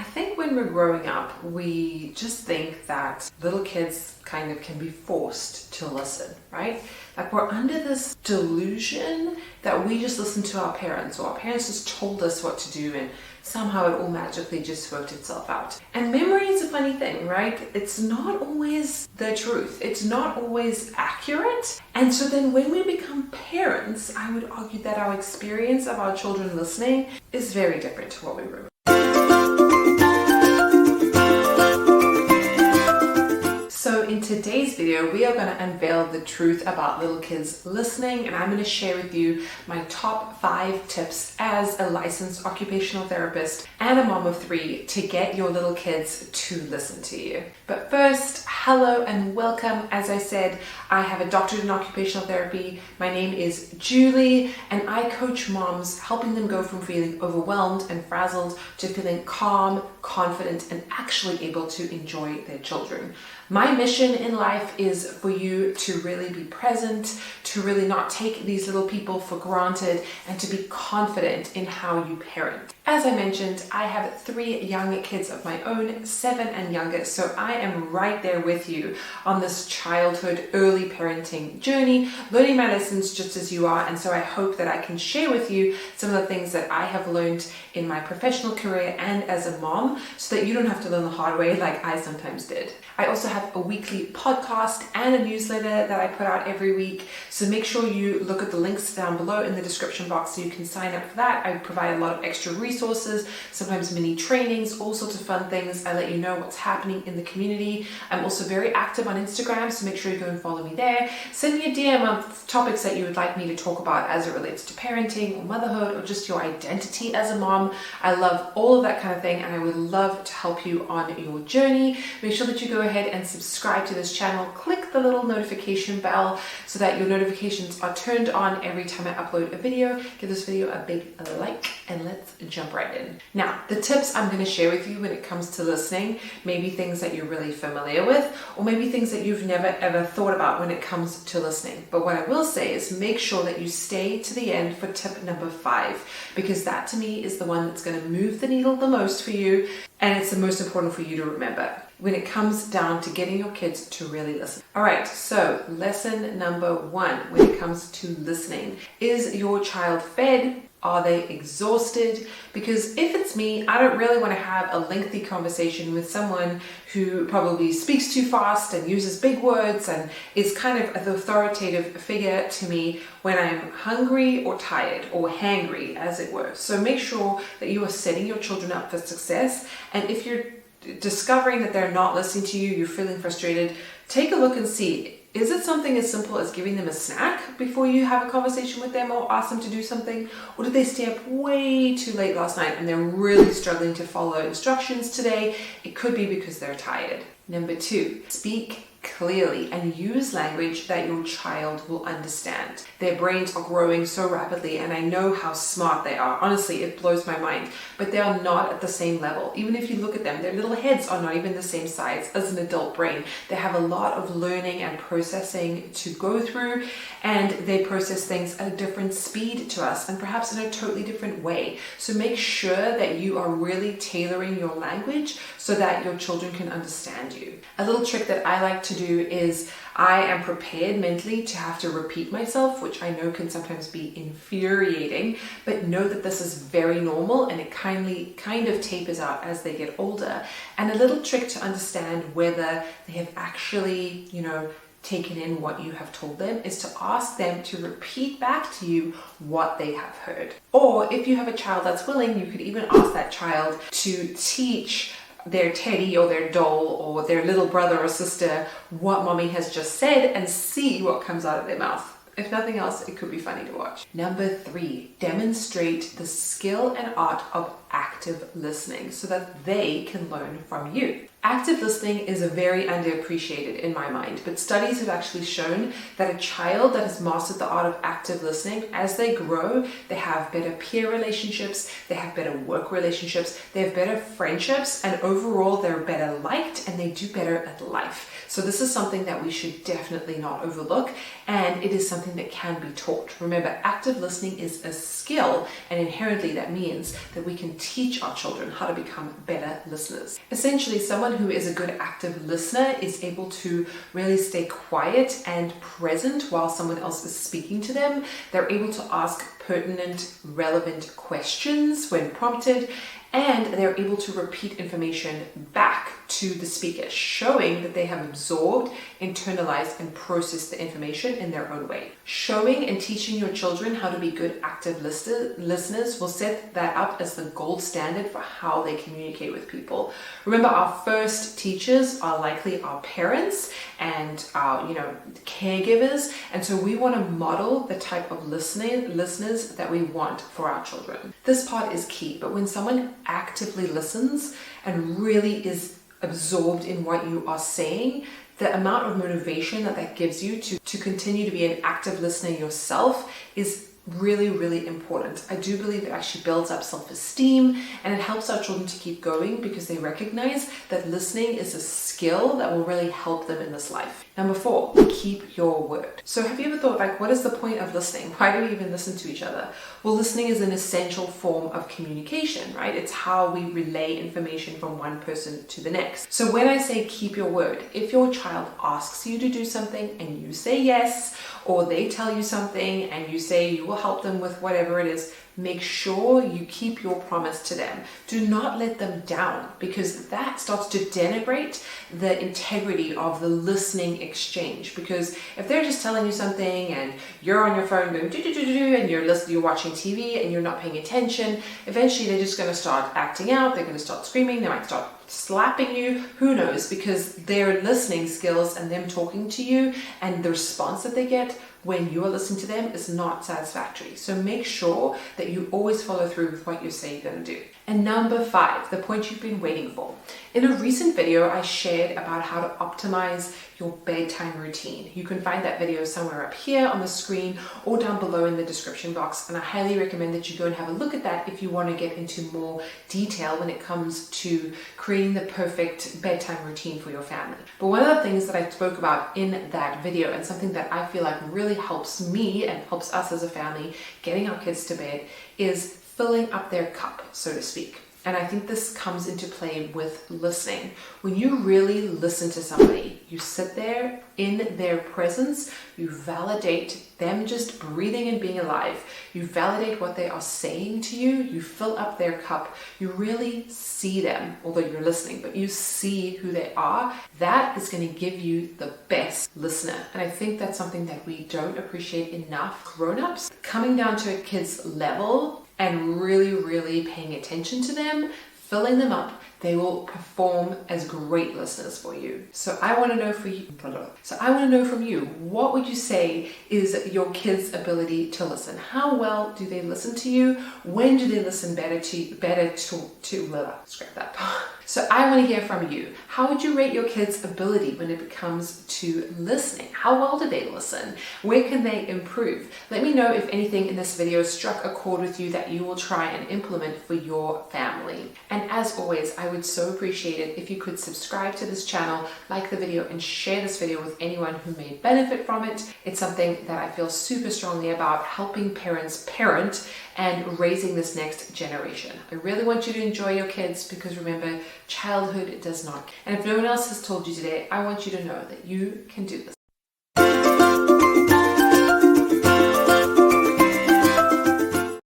think when we're growing up, we just think that little kids kind of can be forced to listen, right? Like we're under this delusion that we just listen to our parents, or our parents just told us what to do, and somehow it all magically just worked itself out. And memory is a funny thing, right? It's not always the truth. It's not always accurate. And so then when we become parents, I would argue that our experience of our children listening is very different to what we remember. So in today's video, we are going to unveil the truth about little kids listening, and I'm going to share with you my top 5 tips as a licensed occupational therapist and a mom of 3 to get your little kids to listen to you. But first, hello and welcome. As I said, I have a doctorate in occupational therapy. My name is Julie, and I coach moms, helping them go from feeling overwhelmed and frazzled to feeling calm, confident, and actually able to enjoy their children. My mission in life is for you to really be present, to really not take these little people for granted, and to be confident in how you parent. As I mentioned, I have 3 young kids of my own, 7 and younger, so I am right there with you on this childhood, early parenting journey, learning my lessons just as you are, and so I hope that I can share with you some of the things that I have learned in my professional career and as a mom, so that you don't have to learn the hard way like I sometimes did. I also have a weekly podcast and a newsletter that I put out every week, so make sure you look at the links down below in the description box so you can sign up for that. I provide a lot of extra resources, sometimes mini trainings, all sorts of fun things. I let you know what's happening in the community. I'm also very active on Instagram, so make sure you go and follow me there. Send me a DM of topics that you would like me to talk about as it relates to parenting or motherhood or just your identity as a mom. I love all of that kind of thing, and I would love to help you on your journey. Make sure that you go ahead and subscribe to this channel. Click the little notification bell so that your notifications are turned on every time I upload a video. Give this video a big like, and let's jump right in. Now, the tips I'm going to share with you when it comes to listening, maybe things that you're really familiar with, or maybe things that you've never ever thought about when it comes to listening. But what I will say is make sure that you stay to the end for tip number 5, because that to me is the one that's going to move the needle the most for you, and it's the most important for you to remember when it comes down to getting your kids to really listen. All right, so lesson number 1 when it comes to listening. Is your child fed? Are they exhausted? Because if it's me, I don't really want to have a lengthy conversation with someone who probably speaks too fast and uses big words and is kind of an authoritative figure to me when I'm hungry or tired or hangry, as it were. So make sure that you are setting your children up for success. And if you're discovering that they're not listening to you, you're feeling frustrated, take a look and see, is it something as simple as giving them a snack before you have a conversation with them or ask them to do something? Or did they stay up way too late last night and they're really struggling to follow instructions today? It could be because they're tired. Number 2, speak clearly and use language that your child will understand. Their brains are growing so rapidly, and I know how smart they are. Honestly, it blows my mind, but they are not at the same level. Even if you look at them, their little heads are not even the same size as an adult brain. They have a lot of learning and processing to go through, and they process things at a different speed to us, and perhaps in a totally different way. So make sure that you are really tailoring your language so that your children can understand you. A little trick that I like to do is I am prepared mentally to have to repeat myself, which I know can sometimes be infuriating, but know that this is very normal, and it kind of tapers out as they get older. And a little trick to understand whether they have actually, taken in what you have told them is to ask them to repeat back to you what they have heard. Or if you have a child that's willing, you could even ask that child to teach their teddy or their doll or their little brother or sister what mommy has just said and see what comes out of their mouth. If nothing else, it could be funny to watch. Number 3, demonstrate the skill and art of active listening so that they can learn from you. Active listening is very underappreciated in my mind, but studies have actually shown that a child that has mastered the art of active listening, as they grow, they have better peer relationships, they have better work relationships, they have better friendships, and overall they're better liked and they do better at life. So this is something that we should definitely not overlook, and it is something that can be taught. Remember, active listening is a skill, and inherently that means that we can teach our children how to become better listeners. Essentially, someone who is a good active listener is able to really stay quiet and present while someone else is speaking to them. They're able to ask pertinent, relevant questions when prompted, and they're able to repeat information back to the speaker, showing that they have absorbed, internalized, and processed the information in their own way. Showing and teaching your children how to be good active listeners will set that up as the gold standard for how they communicate with people. Remember, our first teachers are likely our parents and our, caregivers, and so we want to model the type of listeners that we want for our children. This part is key, but when someone actively listens and really is absorbed in what you are saying, the amount of motivation that gives you to continue to be an active listener yourself is really, really important. I do believe it actually builds up self-esteem, and it helps our children to keep going because they recognize that listening is a skill that will really help them in this life. Number 4, keep your word. So have you ever thought, what is the point of listening? Why do we even listen to each other? Well, listening is an essential form of communication, right? It's how we relay information from one person to the next. So when I say keep your word, if your child asks you to do something and you say yes, or they tell you something and you say you will help them with whatever it is, make sure you keep your promise to them. Do not let them down, because that starts to denigrate the integrity of the listening exchange. Because if they're just telling you something and you're on your phone going do and you're watching TV and you're not paying attention, eventually they're just going to start acting out. They're going to start screaming. They might start slapping you, who knows, because their listening skills and them talking to you and the response that they get when you are listening to them is not satisfactory. So make sure that you always follow through with what you say you're going to do. And number 5, the point you've been waiting for. In a recent video, I shared about how to optimize your bedtime routine. You can find that video somewhere up here on the screen or down below in the description box. And I highly recommend that you go and have a look at that if you want to get into more detail when it comes to creating the perfect bedtime routine for your family. But one of the things that I spoke about in that video, and something that I feel like really helps me and helps us as a family getting our kids to bed, is filling up their cup, so to speak. And I think this comes into play with listening. When you really listen to somebody, you sit there in their presence, you validate them just breathing and being alive. You validate what they are saying to you, you fill up their cup, you really see them, although you're listening, but you see who they are. That is going to give you the best listener. And I think that's something that we don't appreciate enough. Grown-ups, coming down to a kid's level and really, really paying attention to them, filling them up, they will perform as great listeners for you. So I want to know from you, what would you say is your kids' ability to listen? How well do they listen to you? When do they listen better to scrap that part. So I want to hear from you. How would you rate your kids' ability when it comes to listening? How well do they listen? Where can they improve? Let me know if anything in this video struck a chord with you that you will try and implement for your family. And as always, I would so appreciate it if you could subscribe to this channel, like the video, and share this video with anyone who may benefit from it. It's something that I feel super strongly about, helping parents parent and raising this next generation. I really want you to enjoy your kids, because remember, childhood does not. And if no one else has told you today, I want you to know that you can do this.